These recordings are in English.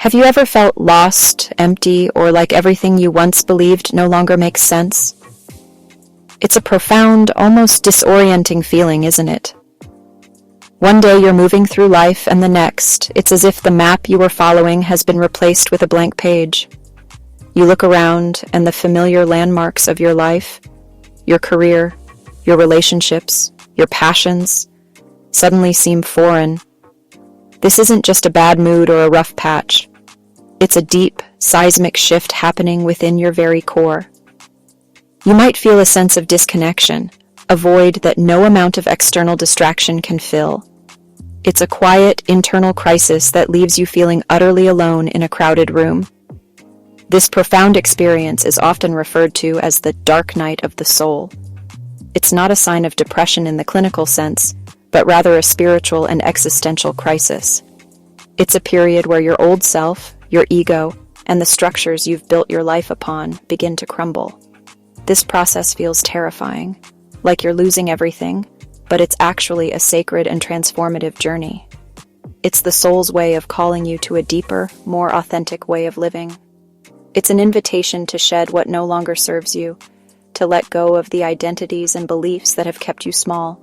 Have you ever felt lost, empty, or like everything you once believed no longer makes sense? It's a profound, almost disorienting feeling, isn't it? One day you're moving through life, and the next, it's as if the map you were following has been replaced with a blank page. You look around, and the familiar landmarks of your life, your career, your relationships, your passions, suddenly seem foreign. This isn't just a bad mood or a rough patch. It's a deep, seismic shift happening within your very core. You might feel a sense of disconnection, a void that no amount of external distraction can fill. It's a quiet, internal crisis that leaves you feeling utterly alone in a crowded room. This profound experience is often referred to as the dark night of the soul. It's not a sign of depression in the clinical sense, but rather a spiritual and existential crisis. It's a period where your old self, your ego, and the structures you've built your life upon begin to crumble. This process feels terrifying, like you're losing everything, but it's actually a sacred and transformative journey. It's the soul's way of calling you to a deeper, more authentic way of living. It's an invitation to shed what no longer serves you, to let go of the identities and beliefs that have kept you small,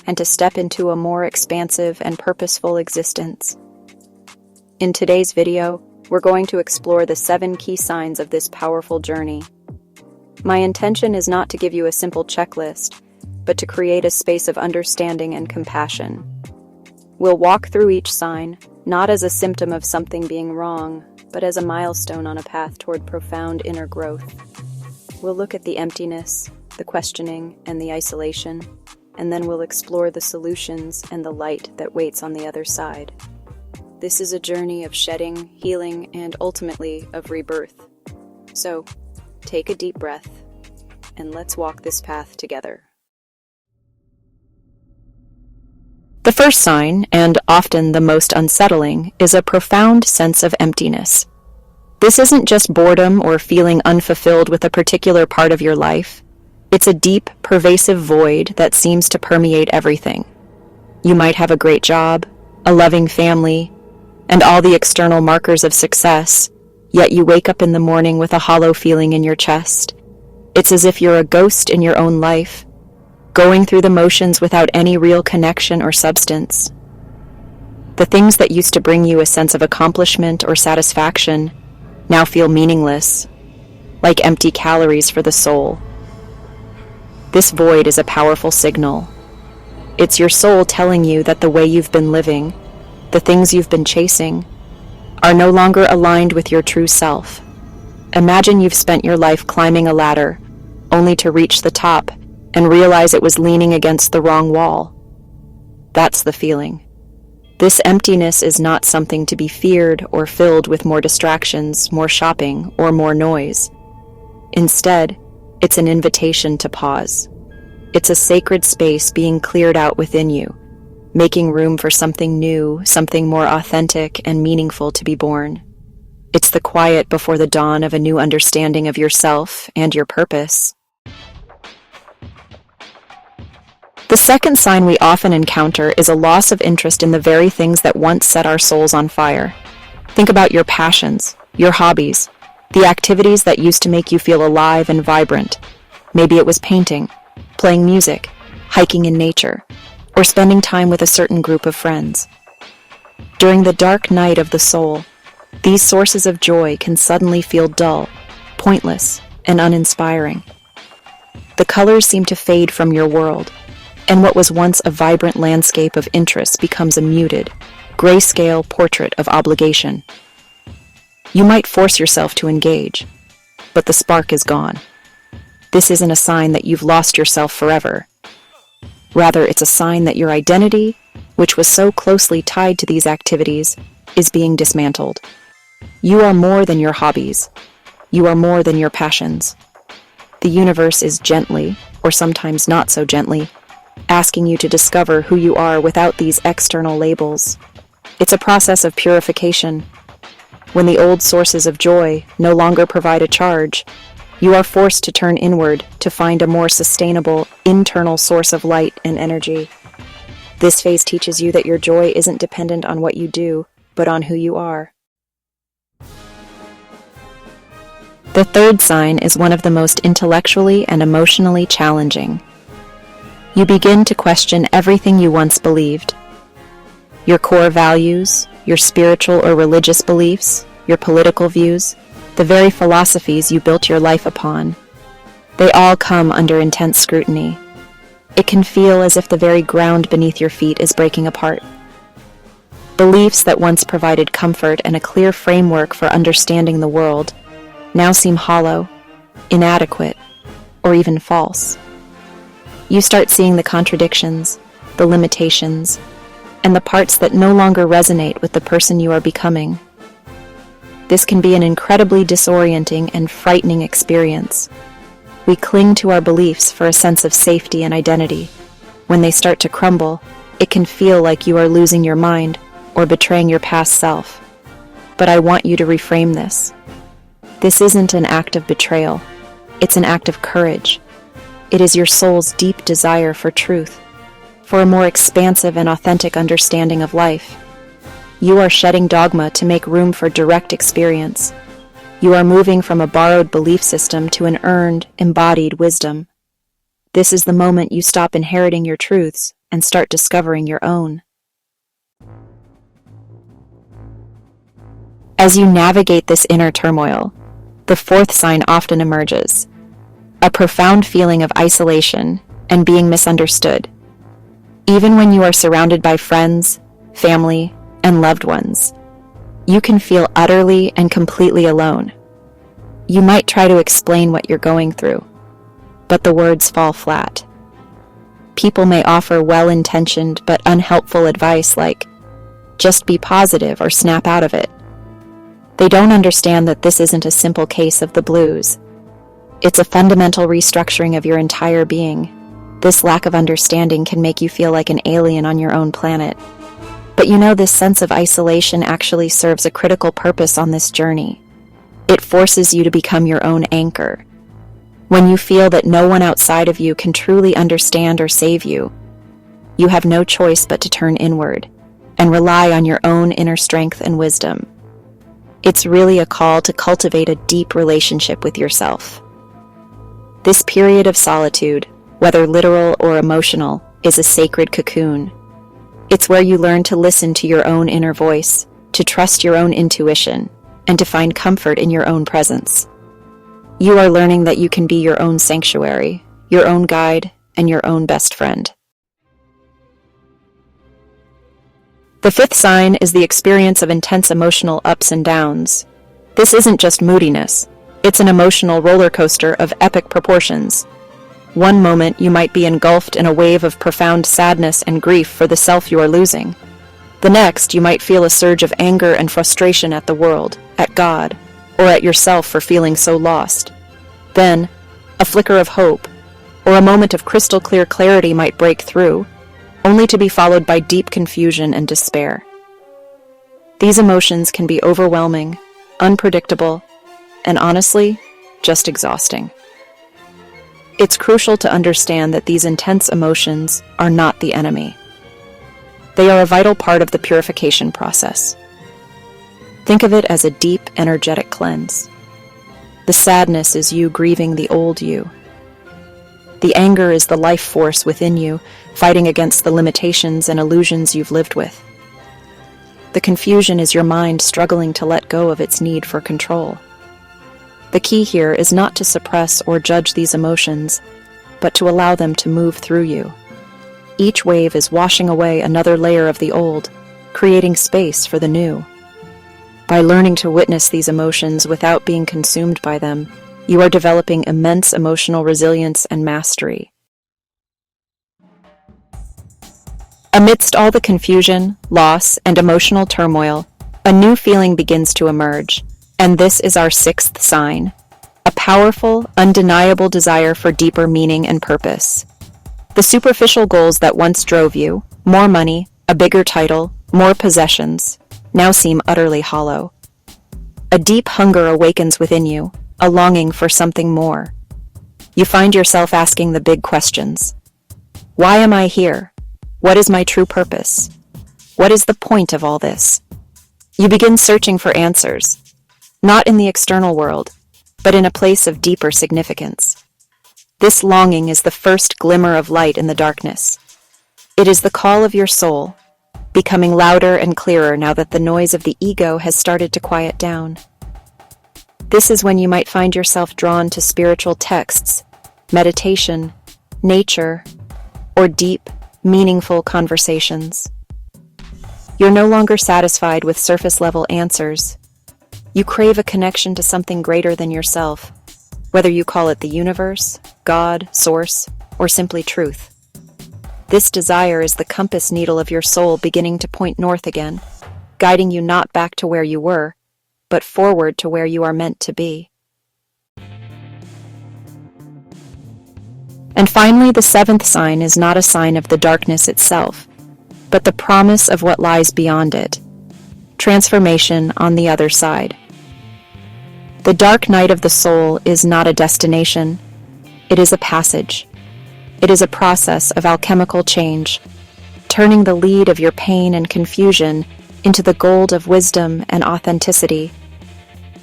and to step into a more expansive and purposeful existence. In today's video, we're going to explore the 7 key signs of this powerful journey. My intention is not to give you a simple checklist, but to create a space of understanding and compassion. We'll walk through each sign, not as a symptom of something being wrong, but as a milestone on a path toward profound inner growth. We'll look at the emptiness, the questioning, and the isolation, and then we'll explore the solutions and the light that waits on the other side. This is a journey of shedding, healing, and ultimately of rebirth. So, take a deep breath, and let's walk this path together. The first sign, and often the most unsettling, is a profound sense of emptiness. This isn't just boredom or feeling unfulfilled with a particular part of your life. It's a deep, pervasive void that seems to permeate everything. You might have a great job, a loving family, and all the external markers of success, yet you wake up in the morning with a hollow feeling in your chest. It's as if you're a ghost in your own life, going through the motions without any real connection or substance. The things that used to bring you a sense of accomplishment or satisfaction now feel meaningless, like empty calories for the soul. This void is a powerful signal. It's your soul telling you that the way you've been living, the things you've been chasing, are no longer aligned with your true self. Imagine you've spent your life climbing a ladder, only to reach the top and realize it was leaning against the wrong wall. That's the feeling. This emptiness is not something to be feared or filled with more distractions, more shopping, or more noise. Instead, it's an invitation to pause. It's a sacred space being cleared out within you, making room for something new, something more authentic and meaningful to be born. It's the quiet before the dawn of a new understanding of yourself and your purpose. The second sign we often encounter is a loss of interest in the very things that once set our souls on fire. Think about your passions, your hobbies, the activities that used to make you feel alive and vibrant. Maybe it was painting, playing music, hiking in nature, or spending time with a certain group of friends. During the dark night of the soul, these sources of joy can suddenly feel dull, pointless, and uninspiring. The colors seem to fade from your world, and what was once a vibrant landscape of interest becomes a muted, grayscale portrait of obligation. You might force yourself to engage, but the spark is gone. This isn't a sign that you've lost yourself forever. Rather, it's a sign that your identity, which was so closely tied to these activities, is being dismantled. You are more than your hobbies. You are more than your passions. The universe is gently, or sometimes not so gently, asking you to discover who you are without these external labels. It's a process of purification. When the old sources of joy no longer provide a charge, you are forced to turn inward to find a more sustainable, internal source of light and energy. This phase teaches you that your joy isn't dependent on what you do, but on who you are. The third sign is one of the most intellectually and emotionally challenging. You begin to question everything you once believed. Your core values, your spiritual or religious beliefs, your political views, the very philosophies you built your life upon. They all come under intense scrutiny. It can feel as if the very ground beneath your feet is breaking apart. Beliefs that once provided comfort and a clear framework for understanding the world now seem hollow, inadequate, or even false. You start seeing the contradictions, the limitations, and the parts that no longer resonate with the person you are becoming. This can be an incredibly disorienting and frightening experience. We cling to our beliefs for a sense of safety and identity. When they start to crumble, it can feel like you are losing your mind or betraying your past self. But I want you to reframe this. This isn't an act of betrayal. It's an act of courage. It is your soul's deep desire for truth, for a more expansive and authentic understanding of life. You are shedding dogma to make room for direct experience. You are moving from a borrowed belief system to an earned, embodied wisdom. This is the moment you stop inheriting your truths and start discovering your own. As you navigate this inner turmoil, the fourth sign often emerges, a profound feeling of isolation and being misunderstood. Even when you are surrounded by friends, family, and loved ones, you can feel utterly and completely alone. You might try to explain what you're going through, but the words fall flat. People may offer well-intentioned but unhelpful advice like, just be positive or snap out of it. They don't understand that this isn't a simple case of the blues. It's a fundamental restructuring of your entire being. This lack of understanding can make you feel like an alien on your own planet. But you know, this sense of isolation actually serves a critical purpose on this journey. It forces you to become your own anchor. When you feel that no one outside of you can truly understand or save you, you have no choice but to turn inward and rely on your own inner strength and wisdom. It's really a call to cultivate a deep relationship with yourself. This period of solitude, whether literal or emotional, is a sacred cocoon. It's where you learn to listen to your own inner voice, to trust your own intuition, and to find comfort in your own presence. You are learning that you can be your own sanctuary, your own guide, and your own best friend. The fifth sign is the experience of intense emotional ups and downs. This isn't just moodiness. It's an emotional roller coaster of epic proportions. One moment you might be engulfed in a wave of profound sadness and grief for the self you are losing. The next, you might feel a surge of anger and frustration at the world, at God, or at yourself for feeling so lost. Then, a flicker of hope, or a moment of crystal clear clarity might break through, only to be followed by deep confusion and despair. These emotions can be overwhelming, unpredictable, and honestly, just exhausting. It's crucial to understand that these intense emotions are not the enemy. They are a vital part of the purification process. Think of it as a deep, energetic cleanse. The sadness is you grieving the old you. The anger is the life force within you, fighting against the limitations and illusions you've lived with. The confusion is your mind struggling to let go of its need for control. The key here is not to suppress or judge these emotions, but to allow them to move through you. Each wave is washing away another layer of the old, creating space for the new. By learning to witness these emotions without being consumed by them, you are developing immense emotional resilience and mastery. Amidst all the confusion, loss, and emotional turmoil, a new feeling begins to emerge, and this is our sixth sign, a powerful, undeniable desire for deeper meaning and purpose. The superficial goals that once drove you, more money, a bigger title, more possessions, now seem utterly hollow. A deep hunger awakens within you, a longing for something more. You find yourself asking the big questions. Why am I here? What is my true purpose? What is the point of all this? You begin searching for answers, not in the external world, but in a place of deeper significance. This longing is the first glimmer of light in the darkness. It is the call of your soul, becoming louder and clearer now that the noise of the ego has started to quiet down. This is when you might find yourself drawn to spiritual texts, meditation, nature, or deep, meaningful conversations. You're no longer satisfied with surface-level answers. You crave a connection to something greater than yourself, whether you call it the universe, God, source, or simply truth. This desire is the compass needle of your soul beginning to point north again, guiding you not back to where you were, but forward to where you are meant to be. And finally, the seventh sign is not a sign of the darkness itself, but the promise of what lies beyond it, transformation on the other side. The dark night of the soul is not a destination, it is a passage. It is a process of alchemical change, turning the lead of your pain and confusion into the gold of wisdom and authenticity.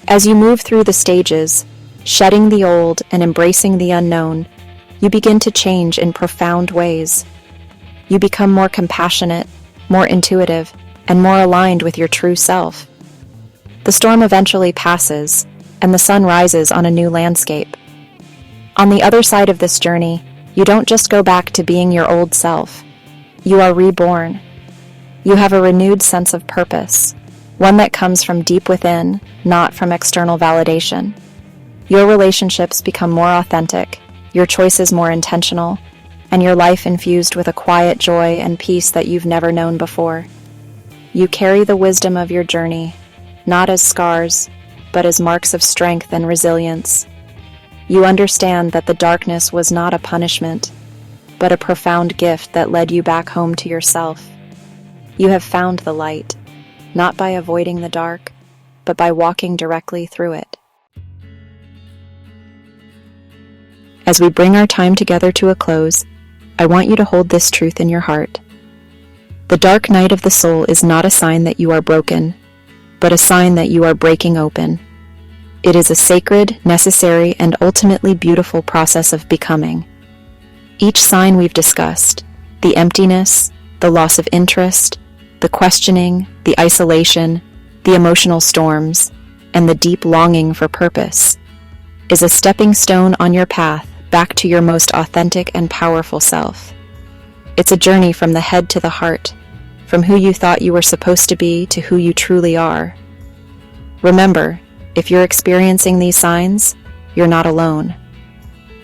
As you move through the stages, shedding the old and embracing the unknown, you begin to change in profound ways. You become more compassionate, more intuitive, and more aligned with your true self. The storm eventually passes, and the sun rises on a new landscape. On the other side of this journey, you don't just go back to being your old self. You are reborn. You have a renewed sense of purpose, one that comes from deep within, not from external validation. Your relationships become more authentic, your choices more intentional, and your life infused with a quiet joy and peace that you've never known before. You carry the wisdom of your journey, not as scars, but as marks of strength and resilience. You understand that the darkness was not a punishment, but a profound gift that led you back home to yourself. You have found the light, not by avoiding the dark, but by walking directly through it. As we bring our time together to a close, I want you to hold this truth in your heart. The dark night of the soul is not a sign that you are broken, but a sign that you are breaking open. It is a sacred, necessary, and ultimately beautiful process of becoming. Each sign we've discussed, the emptiness, the loss of interest, the questioning, the isolation, the emotional storms, and the deep longing for purpose, is a stepping stone on your path back to your most authentic and powerful self. It's a journey from the head to the heart, from who you thought you were supposed to be to who you truly are. Remember, if you're experiencing these signs, you're not alone.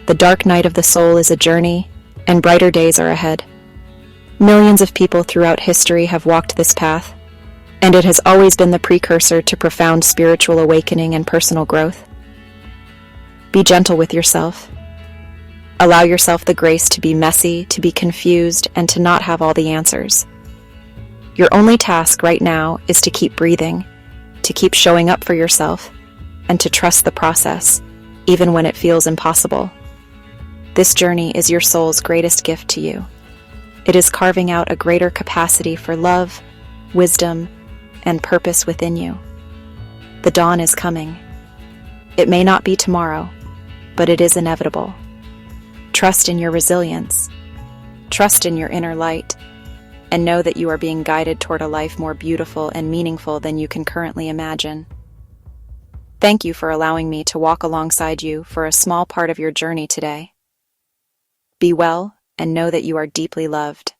The dark night of the soul is a journey, and brighter days are ahead. Millions of people throughout history have walked this path, and it has always been the precursor to profound spiritual awakening and personal growth. Be gentle with yourself. Allow yourself the grace to be messy, to be confused, and to not have all the answers. Your only task right now is to keep breathing, to keep showing up for yourself, and to trust the process, even when it feels impossible. This journey is your soul's greatest gift to you. It is carving out a greater capacity for love, wisdom, and purpose within you. The dawn is coming. It may not be tomorrow, but it is inevitable. Trust in your resilience. Trust in your inner light, and know that you are being guided toward a life more beautiful and meaningful than you can currently imagine. Thank you for allowing me to walk alongside you for a small part of your journey today. Be well, and know that you are deeply loved.